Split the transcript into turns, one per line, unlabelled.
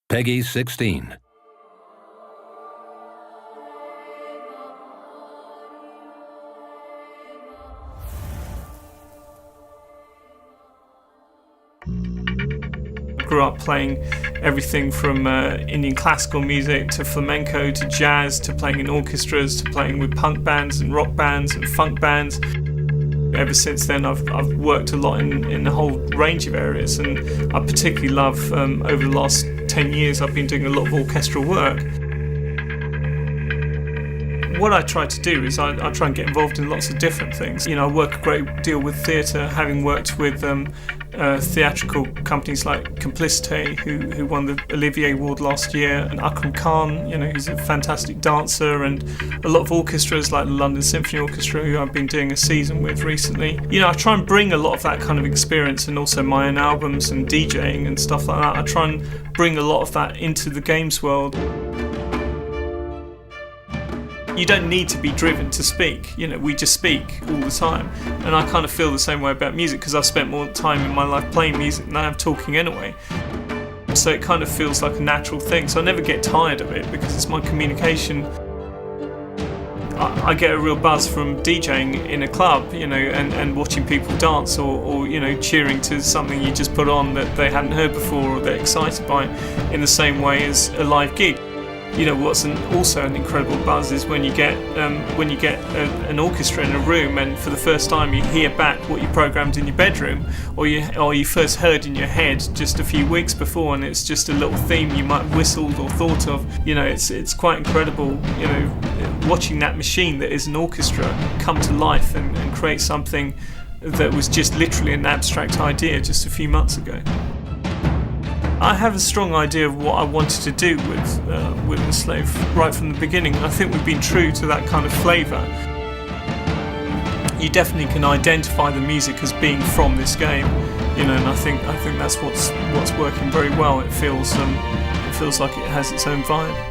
Peggy 16.
Grew up playing everything from Indian classical music to flamenco to jazz to playing in orchestras to playing with punk bands and rock bands and funk bands. Ever since then I've worked a lot in a whole range of areas, and I particularly love, over the last 10 years I've been doing a lot of orchestral work. What I try to do is I try and get involved in lots of different things. You know, I work a great deal with theatre, having worked with theatrical companies like Complicité, who won the Olivier Award last year, and Akram Khan, you know, who's a fantastic dancer, and a lot of orchestras like the London Symphony Orchestra, who I've been doing a season with recently. You know, I try and bring a lot of that kind of experience, and also my own albums and DJing and stuff like that. I try and bring a lot of that into the games world. You don't need to be driven to speak, you know, we just speak all the time. And I kind of feel the same way about music, because I've spent more time in my life playing music than I have talking anyway. So it kind of feels like a natural thing, so I never get tired of it because it's my communication. I get a real buzz from DJing in a club, you know, and watching people dance or you know, cheering to something you just put on that they hadn't heard before or they're excited by, in the same way as a live gig. You know, what's also an incredible buzz is when you get an orchestra in a room, and for the first time you hear back what you programmed in your bedroom, or you first heard in your head just a few weeks before, and it's just a little theme you might have whistled or thought of. You know, it's quite incredible, you know, watching that machine that is an orchestra come to life and create something that was just literally an abstract idea just a few months ago. I have a strong idea of what I wanted to do with Enslave right from the beginning, and I think we've been true to that kind of flavour. You definitely can identify the music as being from this game, you know, and I think that's what's working very well. It feels like it has its own vibe.